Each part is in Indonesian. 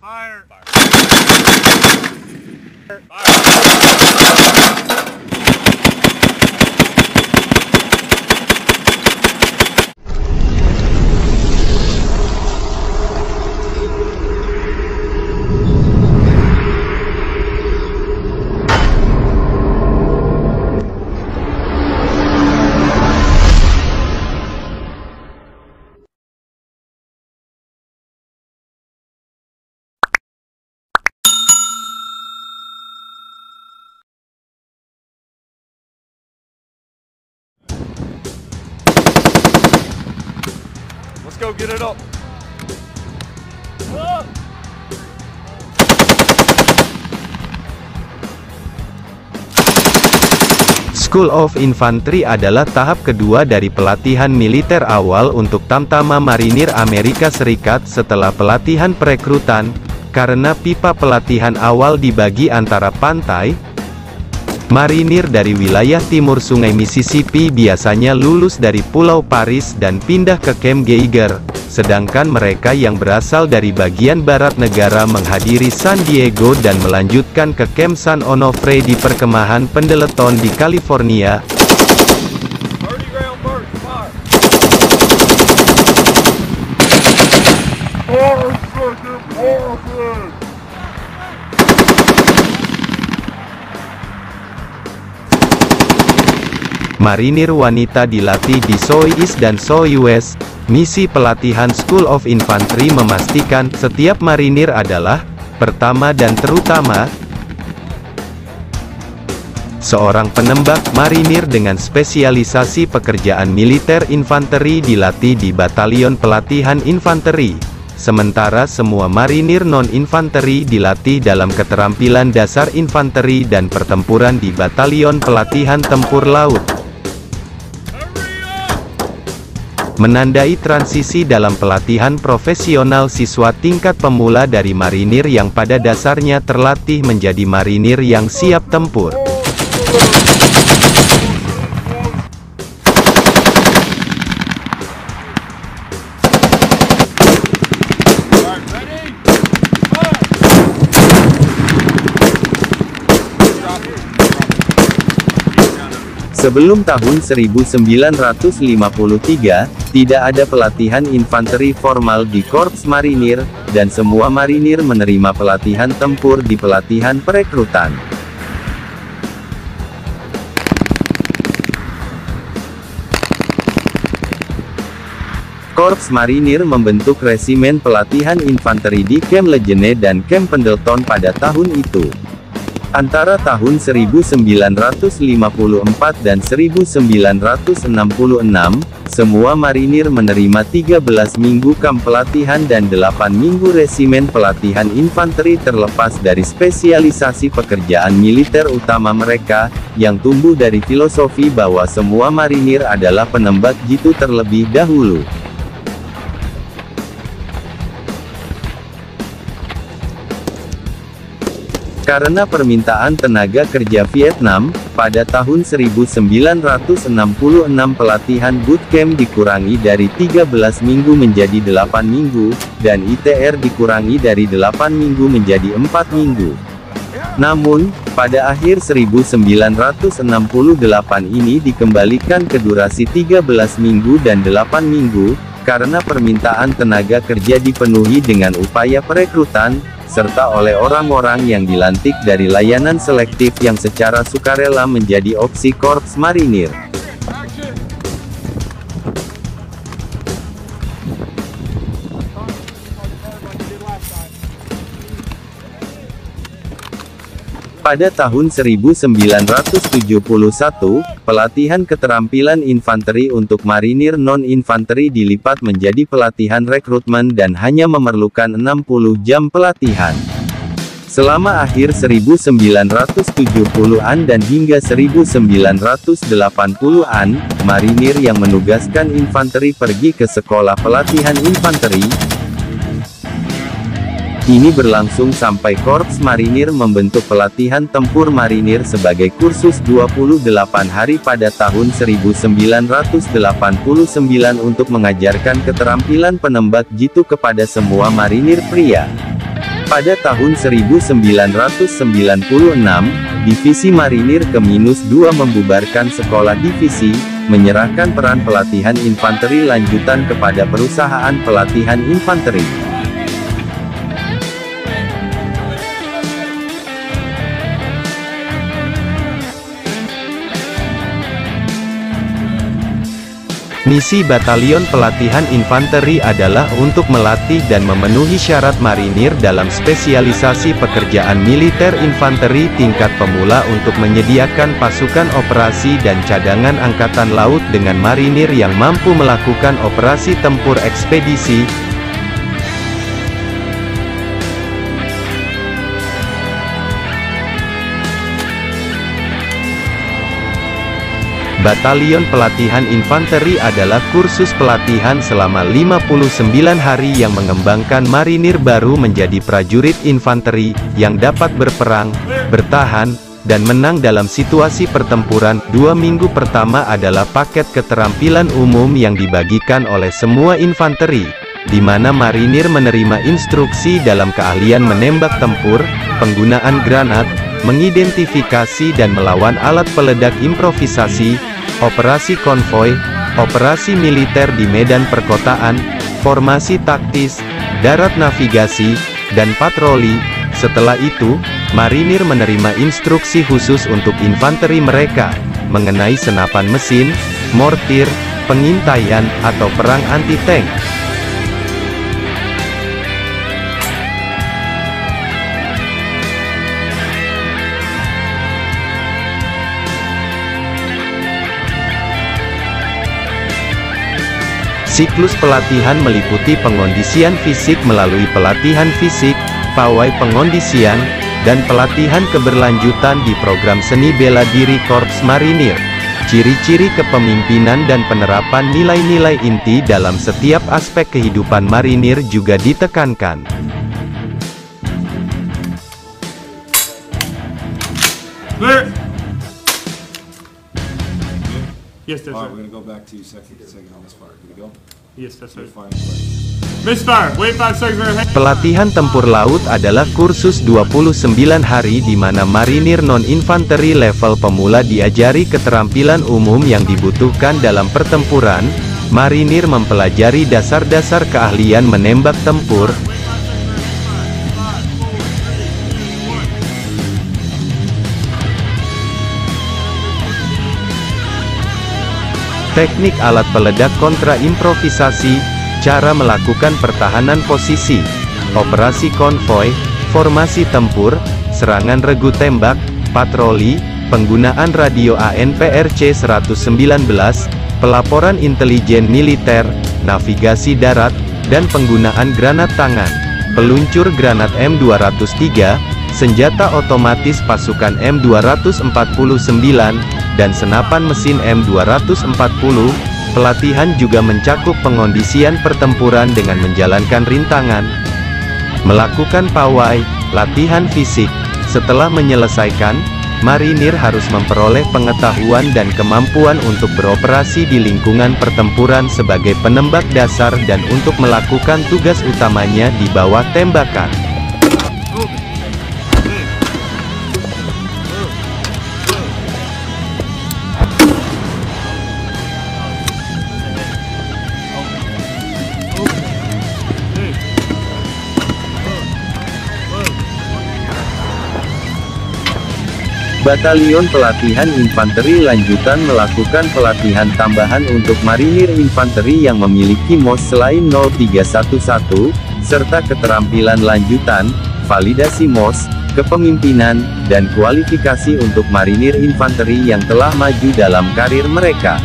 Fire. Let's go get it up. School of Infantry adalah tahap kedua dari pelatihan militer awal untuk tamtama marinir Amerika Serikat setelah pelatihan perekrutan, karena pipa pelatihan awal dibagi antara pantai. Marinir dari wilayah timur Sungai Mississippi biasanya lulus dari Pulau Paris dan pindah ke Camp Geiger, sedangkan mereka yang berasal dari bagian barat negara menghadiri San Diego dan melanjutkan ke Camp San Onofre di perkemahan Pendleton di California. Marinir wanita dilatih di Soy-East dan Soy-West. Misi pelatihan School of Infantry memastikan setiap marinir adalah pertama dan terutama seorang penembak. Marinir dengan spesialisasi pekerjaan militer infanteri dilatih di Batalion Pelatihan Infanteri, sementara semua marinir non-infanteri dilatih dalam keterampilan dasar infanteri dan pertempuran di Batalion Pelatihan Tempur Laut. Menandai transisi dalam pelatihan profesional siswa tingkat pemula dari marinir yang pada dasarnya terlatih menjadi marinir yang siap tempur. Sebelum tahun 1953, tidak ada pelatihan infanteri formal di Korps Marinir, dan semua marinir menerima pelatihan tempur di pelatihan perekrutan. Korps Marinir membentuk resimen pelatihan infanteri di Camp Lejeune dan Camp Pendleton pada tahun itu. Antara tahun 1954 dan 1966, semua marinir menerima 13 minggu kamp pelatihan dan 8 minggu resimen pelatihan infanteri terlepas dari spesialisasi pekerjaan militer utama mereka, yang tumbuh dari filosofi bahwa semua marinir adalah penembak jitu terlebih dahulu. Karena permintaan tenaga kerja Vietnam, pada tahun 1966 pelatihan bootcamp dikurangi dari 13 minggu menjadi 8 minggu, dan ITR dikurangi dari 8 minggu menjadi 4 minggu. Namun, pada akhir 1968 ini dikembalikan ke durasi 13 minggu dan 8 minggu, karena permintaan tenaga kerja dipenuhi dengan upaya perekrutan, serta oleh orang-orang yang dilantik dari layanan selektif yang secara sukarela menjadi opsi Korps Marinir. Pada tahun 1971, pelatihan keterampilan infanteri untuk marinir non-infanteri dilipat menjadi pelatihan rekrutmen dan hanya memerlukan 60 jam pelatihan. Selama akhir 1970-an dan hingga 1980-an, marinir yang menugaskan infanteri pergi ke sekolah pelatihan infanteri. Ini berlangsung sampai Korps Marinir membentuk pelatihan tempur marinir sebagai kursus 28 hari pada tahun 1989 untuk mengajarkan keterampilan penembak jitu kepada semua marinir pria. Pada tahun 1996, Divisi Marinir ke-2 membubarkan sekolah divisi, menyerahkan peran pelatihan infanteri lanjutan kepada perusahaan pelatihan infanteri. Misi Batalion Pelatihan Infanteri adalah untuk melatih dan memenuhi syarat marinir dalam spesialisasi pekerjaan militer infanteri tingkat pemula untuk menyediakan pasukan operasi dan cadangan angkatan laut dengan marinir yang mampu melakukan operasi tempur ekspedisi. Batalion Pelatihan Infanteri adalah kursus pelatihan selama 59 hari yang mengembangkan marinir baru menjadi prajurit infanteri, yang dapat berperang, bertahan, dan menang dalam situasi pertempuran. 2 minggu pertama adalah paket keterampilan umum yang dibagikan oleh semua infanteri, di mana marinir menerima instruksi dalam keahlian menembak tempur, penggunaan granat, mengidentifikasi dan melawan alat peledak improvisasi, operasi konvoi, operasi militer di medan perkotaan, formasi taktis, darat navigasi, dan patroli. Setelah itu, marinir menerima instruksi khusus untuk infanteri mereka, mengenai senapan mesin, mortir, pengintaian, atau perang anti-tank. Siklus pelatihan meliputi pengondisian fisik melalui pelatihan fisik, pawai pengondisian, dan pelatihan keberlanjutan di program seni bela diri Korps Marinir. Ciri-ciri kepemimpinan dan penerapan nilai-nilai inti dalam setiap aspek kehidupan marinir juga ditekankan. Clear. Yes, that's All right. right, we're gonna go back to you second on this part. Can we go? Yes, that's right. Fine. Misfire. Wait 5 seconds. Pelatihan tempur laut adalah kursus 29 hari di mana marinir non-infanteri level pemula diajari keterampilan umum yang dibutuhkan dalam pertempuran. Marinir mempelajari dasar-dasar keahlian menembak tempur, teknik alat peledak kontra improvisasi, cara melakukan pertahanan posisi, operasi konvoi, formasi tempur, serangan regu tembak, patroli, penggunaan radio ANPRC 119, pelaporan intelijen militer, navigasi darat, dan penggunaan granat tangan, peluncur granat M203, senjata otomatis pasukan M249, dan senapan mesin M240. Pelatihan juga mencakup pengondisian pertempuran dengan menjalankan rintangan, melakukan pawai, latihan fisik. Setelah menyelesaikan, marinir harus memperoleh pengetahuan dan kemampuan untuk beroperasi di lingkungan pertempuran sebagai penembak dasar dan untuk melakukan tugas utamanya di bawah tembakan. Batalion Pelatihan Infanteri Lanjutan melakukan pelatihan tambahan untuk marinir infanteri yang memiliki MOS selain 0311, serta keterampilan lanjutan, validasi MOS, kepemimpinan, dan kualifikasi untuk marinir infanteri yang telah maju dalam karir mereka.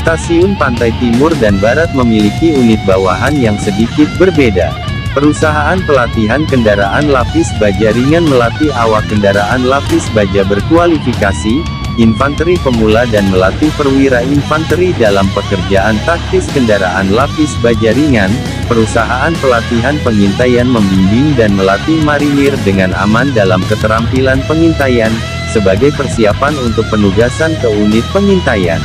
Stasiun Pantai Timur dan Barat memiliki unit bawahan yang sedikit berbeda. Perusahaan pelatihan kendaraan lapis baja ringan melatih awak kendaraan lapis baja berkualifikasi, infanteri pemula dan melatih perwira infanteri dalam pekerjaan taktis kendaraan lapis baja ringan. Perusahaan pelatihan pengintaian membimbing dan melatih marinir dengan aman dalam keterampilan pengintaian, sebagai persiapan untuk penugasan ke unit pengintaian.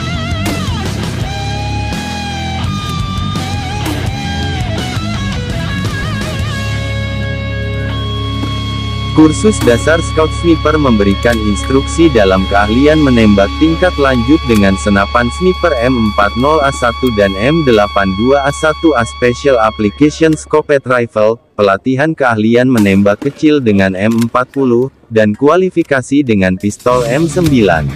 Kursus dasar Scout Sniper memberikan instruksi dalam keahlian menembak tingkat lanjut dengan senapan sniper M40A1 dan M82A1A Special Application Scoped Rifle, pelatihan keahlian menembak kecil dengan M40, dan kualifikasi dengan pistol M9.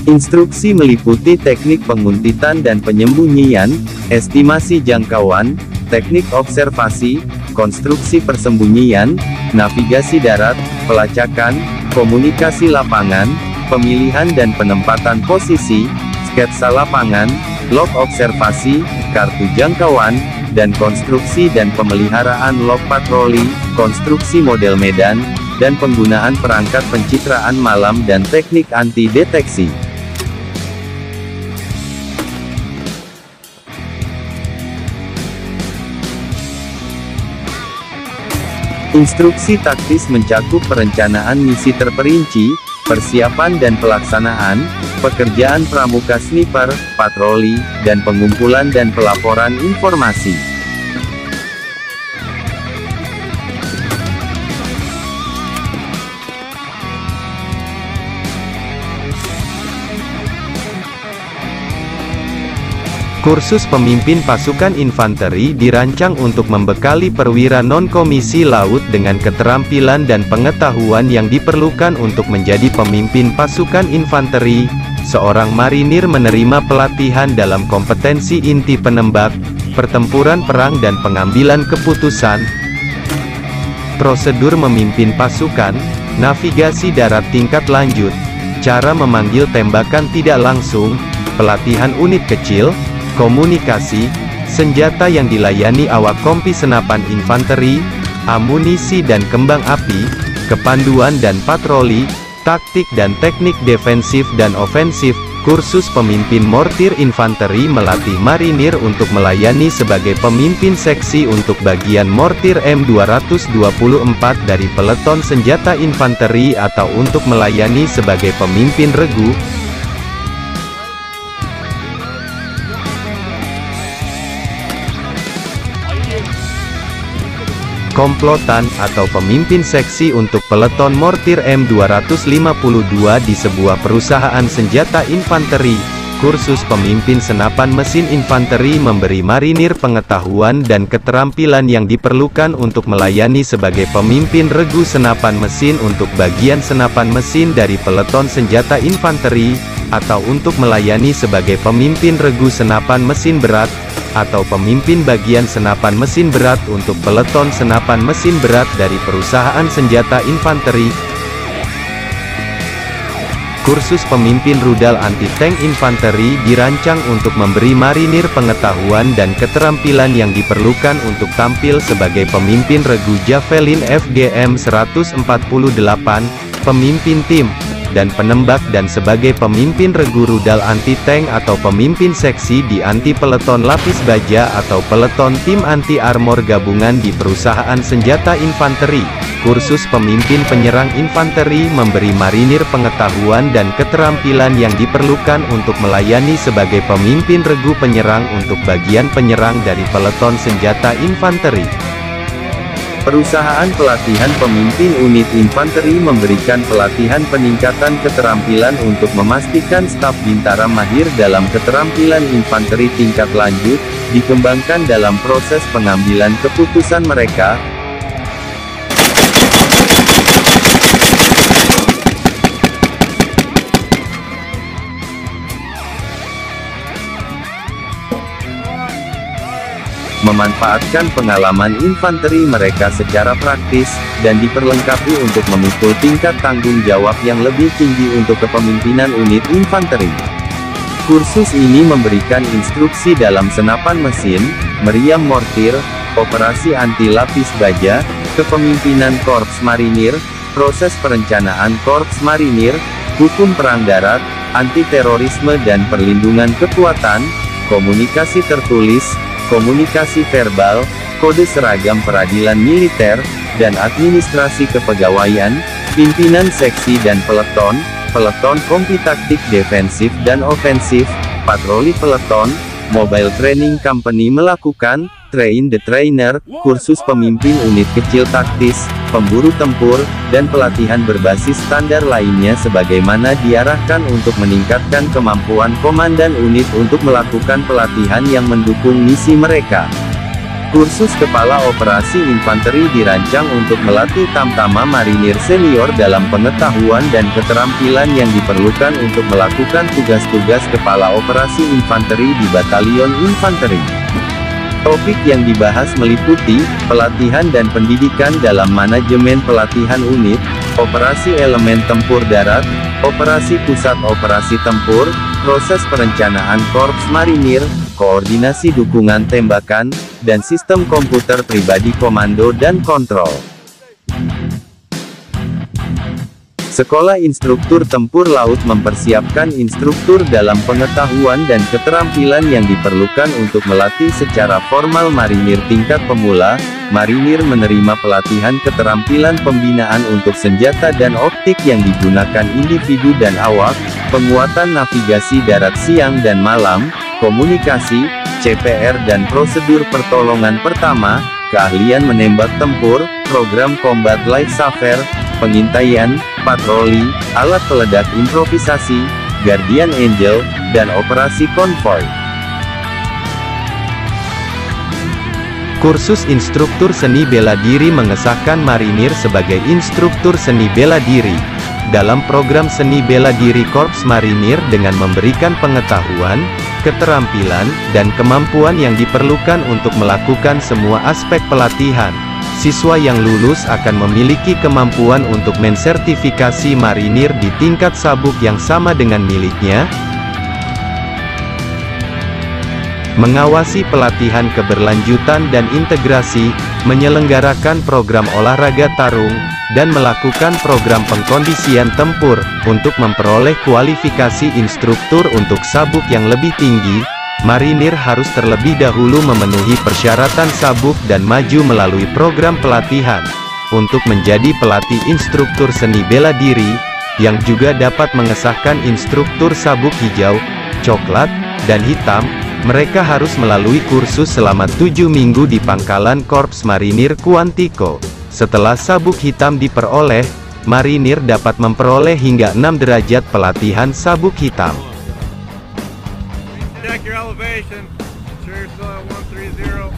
Instruksi meliputi teknik penguntitan dan penyembunyian, estimasi jangkauan, teknik observasi, konstruksi persembunyian, navigasi darat, pelacakan, komunikasi lapangan, pemilihan dan penempatan posisi, sketsa lapangan, log observasi, kartu jangkauan, dan konstruksi dan pemeliharaan log patroli, konstruksi model medan, dan penggunaan perangkat pencitraan malam dan teknik anti-deteksi. Instruksi taktis mencakup perencanaan misi terperinci, persiapan dan pelaksanaan, pekerjaan pramuka sniper, patroli, dan pengumpulan dan pelaporan informasi. Kursus pemimpin pasukan infanteri dirancang untuk membekali perwira non-komisi laut dengan keterampilan dan pengetahuan yang diperlukan untuk menjadi pemimpin pasukan infanteri. Seorang marinir menerima pelatihan dalam kompetensi inti penembak, pertempuran perang dan pengambilan keputusan, prosedur memimpin pasukan, navigasi darat tingkat lanjut, cara memanggil tembakan tidak langsung, pelatihan unit kecil, komunikasi, senjata yang dilayani awak kompi senapan infanteri, amunisi dan kembang api, kepanduan dan patroli, taktik dan teknik defensif dan ofensif. Kursus pemimpin mortir infanteri melatih marinir untuk melayani sebagai pemimpin seksi untuk bagian mortir M224 dari peleton senjata infanteri atau untuk melayani sebagai pemimpin regu, komplotan, atau pemimpin seksi untuk peleton mortir M252 di sebuah perusahaan senjata infanteri. Kursus pemimpin senapan mesin infanteri memberi marinir pengetahuan dan keterampilan yang diperlukan untuk melayani sebagai pemimpin regu senapan mesin untuk bagian senapan mesin dari peleton senjata infanteri, atau untuk melayani sebagai pemimpin regu senapan mesin berat, atau pemimpin bagian senapan mesin berat untuk peleton senapan mesin berat dari perusahaan senjata infanteri. Kursus pemimpin rudal anti-tank infanteri dirancang untuk memberi marinir pengetahuan dan keterampilan yang diperlukan untuk tampil sebagai pemimpin regu Javelin FGM 148, pemimpin tim, dan penembak, dan sebagai pemimpin regu rudal anti-tank atau pemimpin seksi di anti-peleton lapis baja atau peleton tim anti-armor gabungan di perusahaan senjata infanteri. Kursus pemimpin penyerang infanteri memberi marinir pengetahuan dan keterampilan yang diperlukan untuk melayani sebagai pemimpin regu penyerang untuk bagian penyerang dari peleton senjata infanteri. Perusahaan pelatihan pemimpin unit infanteri memberikan pelatihan peningkatan keterampilan untuk memastikan staf bintara mahir dalam keterampilan infanteri tingkat lanjut, dikembangkan dalam proses pengambilan keputusan mereka. Memanfaatkan pengalaman infanteri mereka secara praktis, dan diperlengkapi untuk memikul tingkat tanggung jawab yang lebih tinggi untuk kepemimpinan unit infanteri. Kursus ini memberikan instruksi dalam senapan mesin, meriam mortir, operasi anti lapis baja, kepemimpinan korps marinir, proses perencanaan korps marinir, hukum perang darat, anti-terorisme dan perlindungan kekuatan, komunikasi tertulis, komunikasi verbal, kode seragam peradilan militer, dan administrasi kepegawaian, pimpinan seksi dan peleton, peleton kompi taktik defensif dan ofensif, patroli peleton, Mobile Training Company melakukan Train the Trainer, kursus pemimpin unit kecil taktis, pemburu tempur, dan pelatihan berbasis standar lainnya sebagaimana diarahkan untuk meningkatkan kemampuan komandan unit untuk melakukan pelatihan yang mendukung misi mereka. Kursus Kepala Operasi Infanteri dirancang untuk melatih tamtama marinir senior dalam pengetahuan dan keterampilan yang diperlukan untuk melakukan tugas-tugas Kepala Operasi Infanteri di Batalion Infanteri. Topik yang dibahas meliputi, pelatihan dan pendidikan dalam manajemen pelatihan unit, operasi elemen tempur darat, operasi pusat operasi tempur, proses perencanaan korps marinir, koordinasi dukungan tembakan, dan sistem komputer pribadi komando dan kontrol. Sekolah Instruktur Tempur Laut mempersiapkan instruktur dalam pengetahuan dan keterampilan yang diperlukan untuk melatih secara formal marinir tingkat pemula. Marinir menerima pelatihan keterampilan pembinaan untuk senjata dan optik yang digunakan individu dan awak, penguatan navigasi darat siang dan malam, komunikasi, CPR dan prosedur pertolongan pertama, keahlian menembak tempur, program combat life saver, pengintaian, patroli, alat peledak improvisasi, Guardian Angel, dan operasi konvoi. Kursus Instruktur Seni Bela Diri mengesahkan marinir sebagai instruktur seni bela diri. Dalam program Seni Bela Diri Korps Marinir dengan memberikan pengetahuan, keterampilan, dan kemampuan yang diperlukan untuk melakukan semua aspek pelatihan. Siswa yang lulus akan memiliki kemampuan untuk mensertifikasi marinir di tingkat sabuk yang sama dengan miliknya, mengawasi pelatihan keberlanjutan dan integrasi, menyelenggarakan program olahraga tarung, dan melakukan program pengkondisian tempur, untuk memperoleh kualifikasi instruktur untuk sabuk yang lebih tinggi. Marinir harus terlebih dahulu memenuhi persyaratan sabuk dan maju melalui program pelatihan. Untuk menjadi pelatih instruktur seni bela diri, yang juga dapat mengesahkan instruktur sabuk hijau, coklat, dan hitam, mereka harus melalui kursus selama 7 minggu di Pangkalan Korps Marinir Kuantiko. Setelah sabuk hitam diperoleh, marinir dapat memperoleh hingga 6 derajat pelatihan sabuk hitam. Check your elevation. Ensure you're still at 130.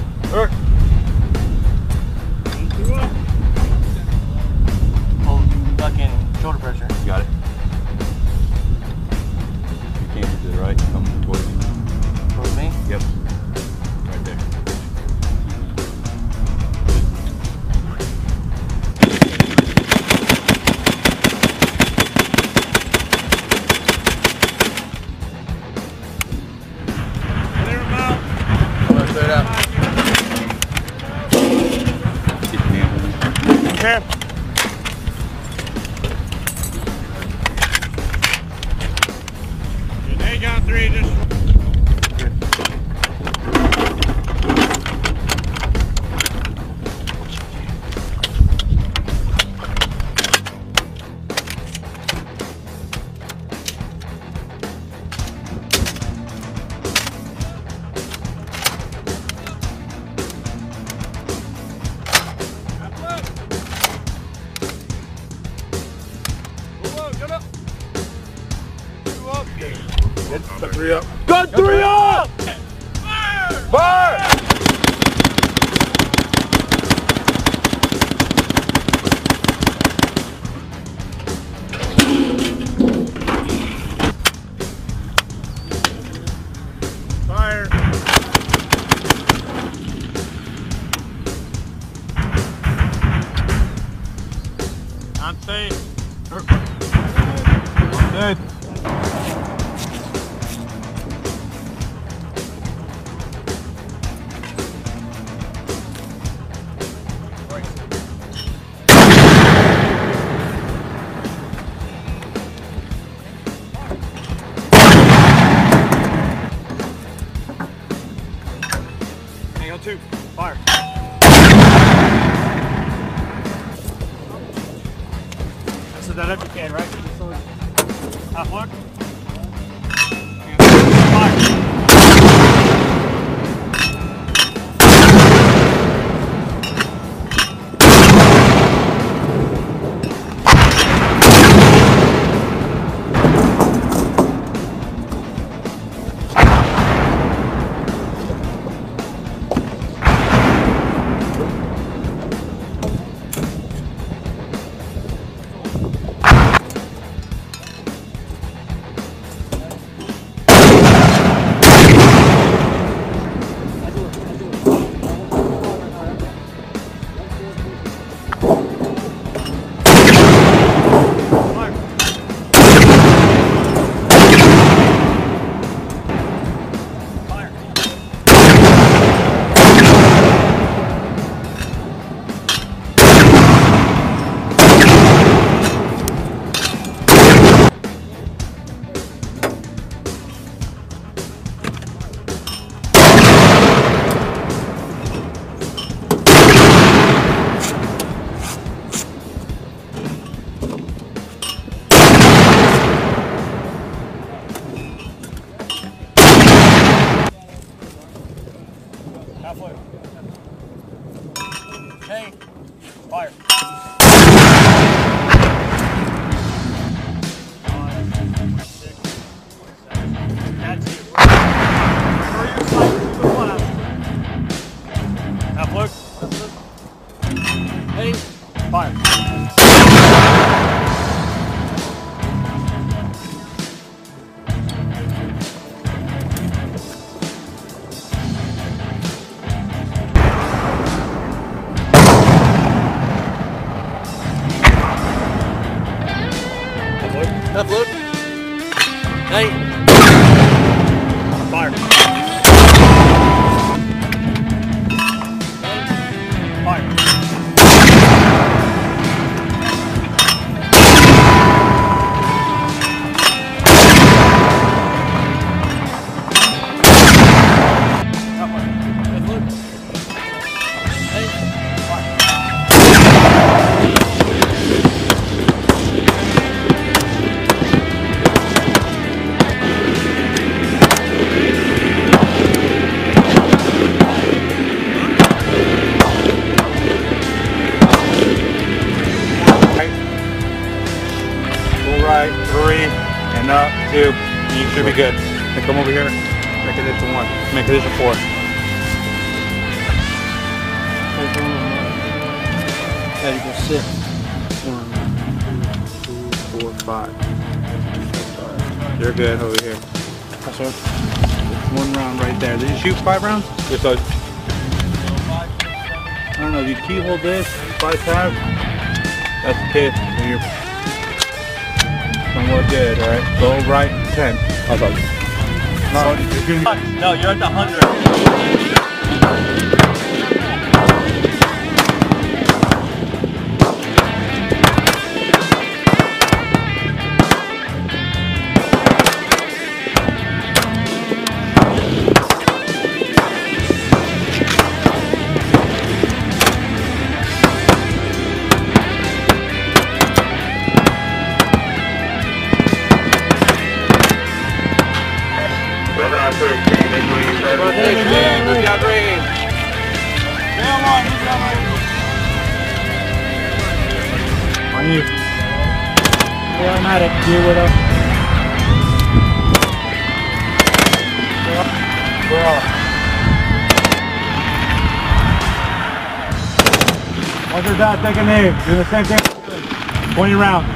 Hold fucking shoulder pressure. Got it. You can't do the right, come towards me. Towards me? Yep. Right there. Clear them out. Straight out. Okay. Hang on 3, just Got 3 up. got 3 up! Fire! Fire. I'm safe. Dead. Hang on 2. Fire. So that up you can, right? Half look. Fire. Left load. Hey. Fire. Right, 3, and up, 2. You should be good. Now come over here. Make position 1. Make position 4. Yeah, you can sit. 1, 2, 3, 4, 5. You're good over here. That's one. 1 round right there. Did you shoot 5 rounds? Yes, I don't know. You keyhole this 5 times. That's the kid. Somewhat good, alright? Go right 10. No, you're good. No, you're at the 100. On you. Automatic, you with us. Once you're done, take a name. Do the same thing. 20 rounds.